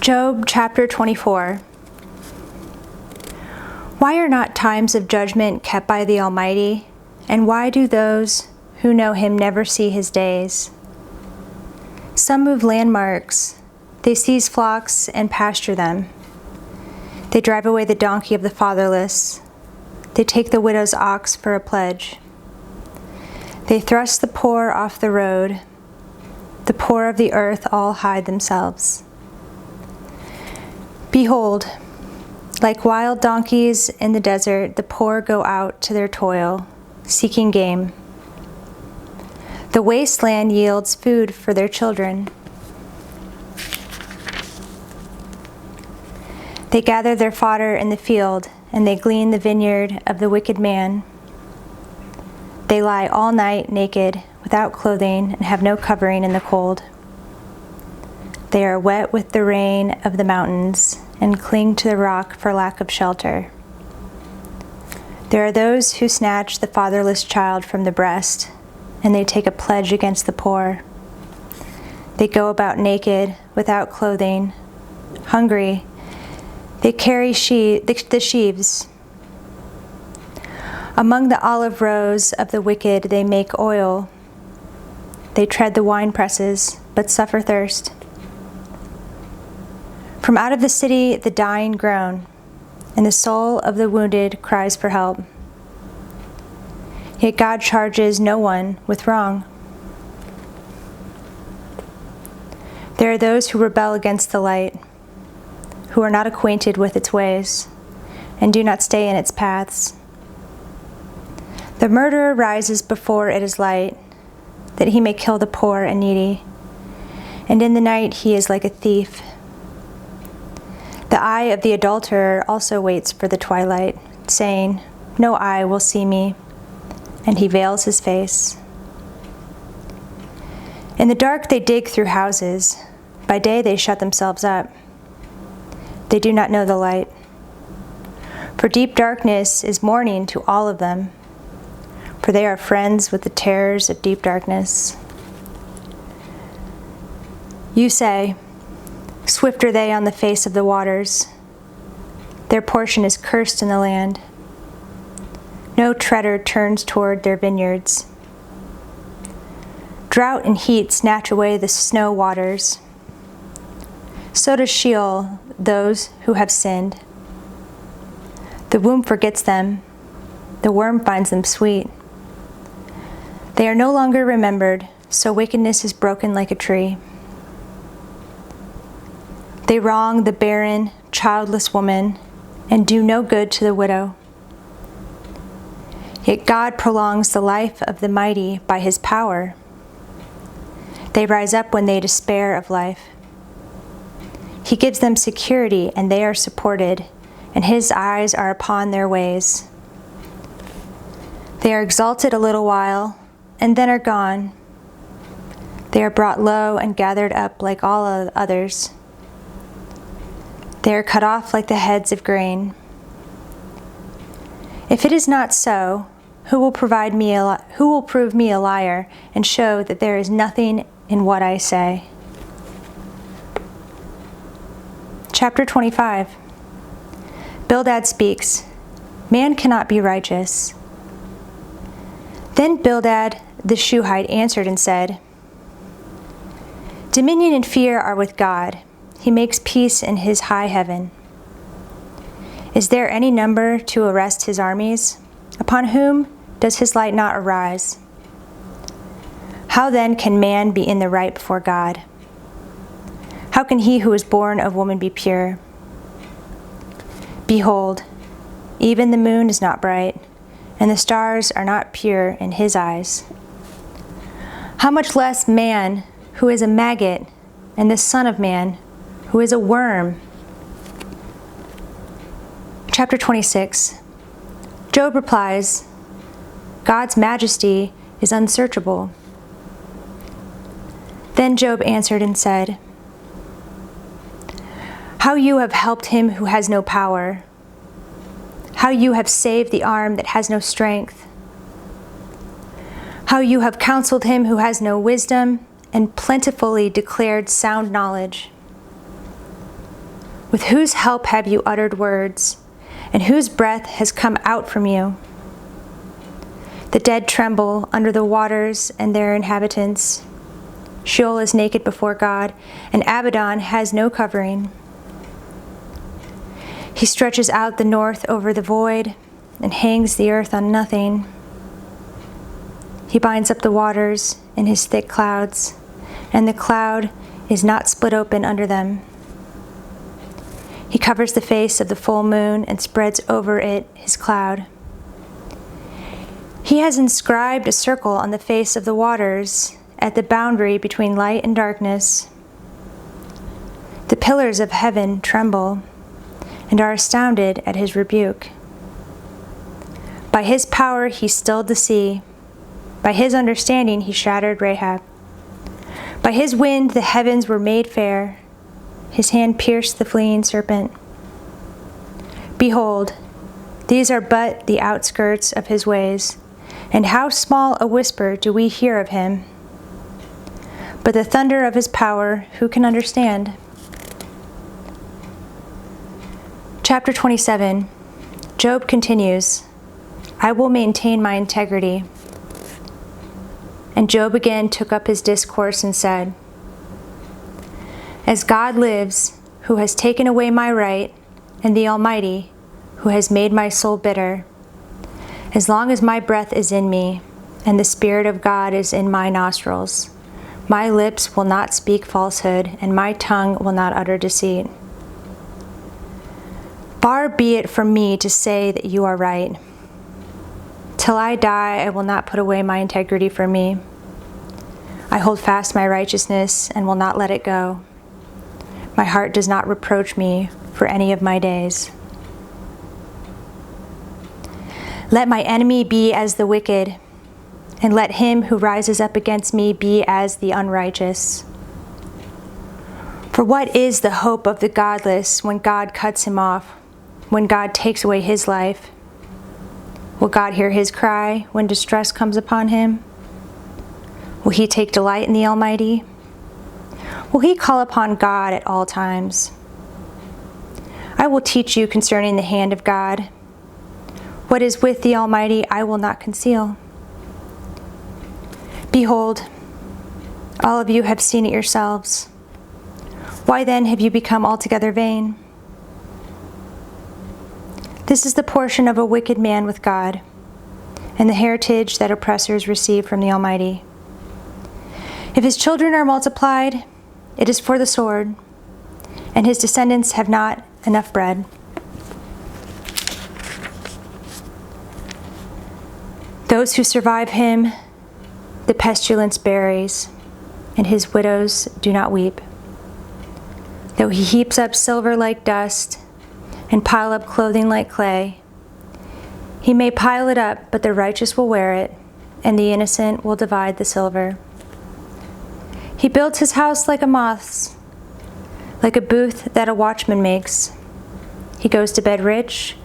Job chapter 24. Why are not times of judgment kept by the Almighty? And why do those who know him never see his days? Some move landmarks. They seize flocks and pasture them. They drive away the donkey of the fatherless. They take the widow's ox for a pledge. They thrust the poor off the road. The poor of the earth all hide themselves. Behold, like wild donkeys in the desert, the poor go out to their toil, seeking game. The wasteland yields food for their children. They gather their fodder in the field, and they glean the vineyard of the wicked man. They lie all night naked, without clothing, and have no covering in the cold. They are wet with the rain of the mountains, and cling to the rock for lack of shelter. There are those who snatch the fatherless child from the breast, and they take a pledge against the poor. They go about naked, without clothing, hungry. They carry the sheaves. Among the olive rows of the wicked they make oil. They tread the wine presses, but suffer thirst. From out of the city the dying groan, and the soul of the wounded cries for help. Yet God charges no one with wrong. There are those who rebel against the light, who are not acquainted with its ways, and do not stay in its paths. The murderer rises before it is light, that he may kill the poor and needy, and in the night he is like a thief. The eye of the adulterer also waits for the twilight, saying, "No eye will see me," and he veils his face. In the dark they dig through houses. By day they shut themselves up. They do not know the light. For deep darkness is morning to all of them, for they are friends with the terrors of deep darkness. You say, "Swift are they on the face of the waters. Their portion is cursed in the land. No treader turns toward their vineyards. Drought and heat snatch away the snow waters. So does Sheol those who have sinned. The womb forgets them. The worm finds them sweet. They are no longer remembered, so wickedness is broken like a tree. They wrong the barren, childless woman and do no good to the widow. Yet God prolongs the life of the mighty by his power. They rise up when they despair of life. He gives them security, and they are supported, and his eyes are upon their ways. They are exalted a little while, and then are gone. They are brought low and gathered up like all others. They are cut off like the heads of grain. If it is not so, who will prove me a liar and show that there is nothing in what I say? Chapter 25. Bildad Speaks. Man cannot be righteous. Then Bildad the Shuhite answered and said, Dominion and fear are with God. He makes peace in his high heaven. Is there any number to arrest his armies? Upon whom does his light not arise? How then can man be in the right before God? How can he who is born of woman be pure? Behold, even the moon is not bright, and the stars are not pure in his eyes. How much less man, who is a maggot, and the Son of Man, who is a worm? Chapter 26. Job replies, God's majesty is unsearchable. Then Job answered and said, How you have helped him who has no power. How you have saved the arm that has no strength. How you have counseled him who has no wisdom and plentifully declared sound knowledge. With whose help have you uttered words, and whose breath has come out from you? The dead tremble under the waters and their inhabitants. Sheol is naked before God, and Abaddon has no covering. He stretches out the north over the void and hangs the earth on nothing. He binds up the waters in his thick clouds, and the cloud is not split open under them. He covers the face of the full moon and spreads over it his cloud. He has inscribed a circle on the face of the waters at the boundary between light and darkness. The pillars of heaven tremble and are astounded at his rebuke. By his power he stilled the sea. By his understanding he shattered Rahab. By his wind the heavens were made fair. His hand pierced the fleeing serpent. Behold, these are but the outskirts of his ways, and how small a whisper do we hear of him. But the thunder of his power, who can understand? Chapter 27. Job continues, I will maintain my integrity. And Job again took up his discourse and said, As God lives, who has taken away my right, and the Almighty, who has made my soul bitter, as long as my breath is in me, and the Spirit of God is in my nostrils, my lips will not speak falsehood, and my tongue will not utter deceit. Far be it from me to say that you are right. Till I die, I will not put away my integrity from me. I hold fast my righteousness and will not let it go. My heart does not reproach me for any of my days. Let my enemy be as the wicked, and let him who rises up against me be as the unrighteous. For what is the hope of the godless when God cuts him off, when God takes away his life? Will God hear his cry when distress comes upon him? Will he take delight in the Almighty? Will he call upon God at all times? I will teach you concerning the hand of God. What is with the Almighty I will not conceal. Behold, all of you have seen it yourselves. Why then have you become altogether vain? This is the portion of a wicked man with God, and the heritage that oppressors receive from the Almighty. If his children are multiplied, it is for the sword, and his descendants have not enough bread. Those who survive him, the pestilence buries, and his widows do not weep. Though he heaps up silver like dust, and pile up clothing like clay, he may pile it up, but the righteous will wear it, and the innocent will divide the silver. He builds his house like a moth's, like a booth that a watchman makes. He goes to bed rich,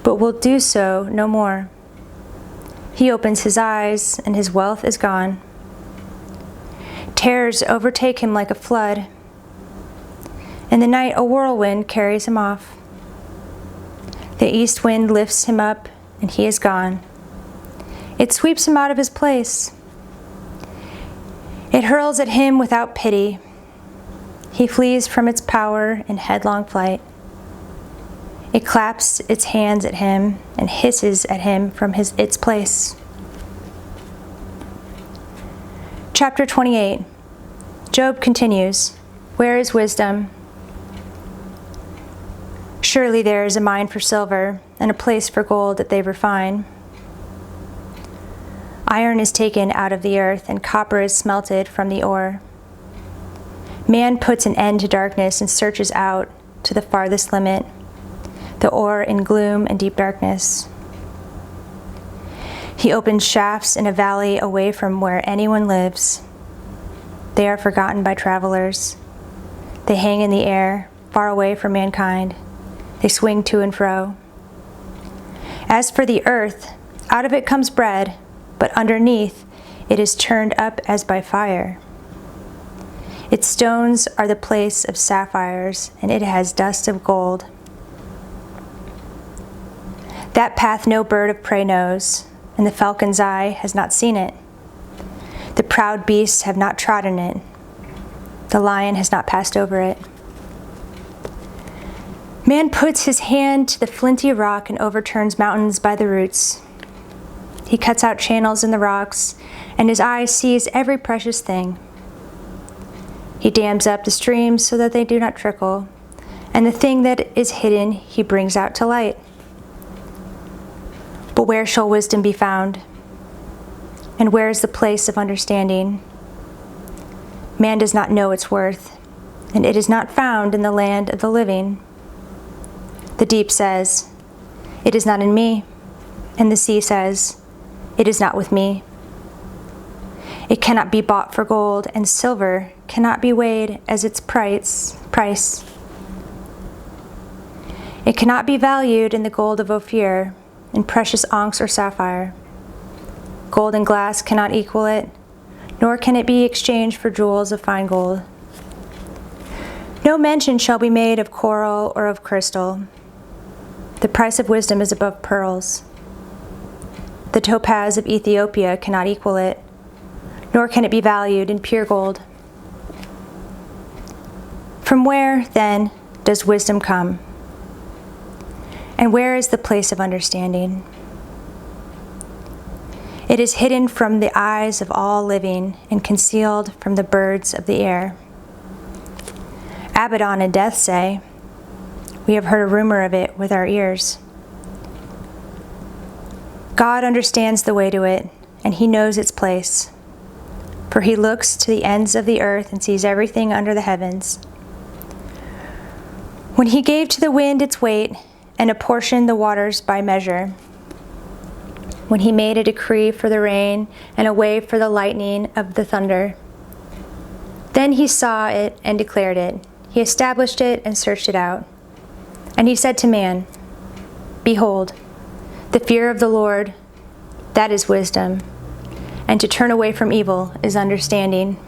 but will do so no more. He opens his eyes, and his wealth is gone. Terrors overtake him like a flood. In the night a whirlwind carries him off. The east wind lifts him up, and he is gone. It sweeps him out of his place. It hurls at him without pity. He flees from its power in headlong flight. It claps its hands at him and hisses at him from its place. Chapter 28. Job continues, Where is wisdom? Surely there is a mine for silver, and a place for gold that they refine. Iron is taken out of the earth, and copper is smelted from the ore. Man puts an end to darkness and searches out to the farthest limit, the ore in gloom and deep darkness. He opens shafts in a valley away from where anyone lives. They are forgotten by travelers. They hang in the air, far away from mankind. They swing to and fro. As for the earth, out of it comes bread, but underneath it is churned up as by fire. Its stones are the place of sapphires, and it has dust of gold. That path no bird of prey knows, and the falcon's eye has not seen it. The proud beasts have not trodden it. The lion has not passed over it. Man puts his hand to the flinty rock and overturns mountains by the roots. He cuts out channels in the rocks, and his eye sees every precious thing. He dams up the streams so that they do not trickle, and the thing that is hidden he brings out to light. But where shall wisdom be found? And where is the place of understanding? Man does not know its worth, and it is not found in the land of the living. The deep says, "It is not in me," and the sea says, "It is not with me." It cannot be bought for gold, and silver cannot be weighed as its price. It cannot be valued in the gold of Ophir, in precious onyx or sapphire. Gold and glass cannot equal it, nor can it be exchanged for jewels of fine gold. No mention shall be made of coral or of crystal. The price of wisdom is above pearls. The topaz of Ethiopia cannot equal it, nor can it be valued in pure gold. From where, then, does wisdom come? And where is the place of understanding? It is hidden from the eyes of all living and concealed from the birds of the air. Abaddon and Death say, "We have heard a rumor of it with our ears." God understands the way to it, and he knows its place. For he looks to the ends of the earth and sees everything under the heavens. When he gave to the wind its weight, and apportioned the waters by measure, when he made a decree for the rain and a way for the lightning of the thunder, then he saw it and declared it. He established it and searched it out. And he said to man, "Behold, the fear of the Lord, that is wisdom, and to turn away from evil is understanding."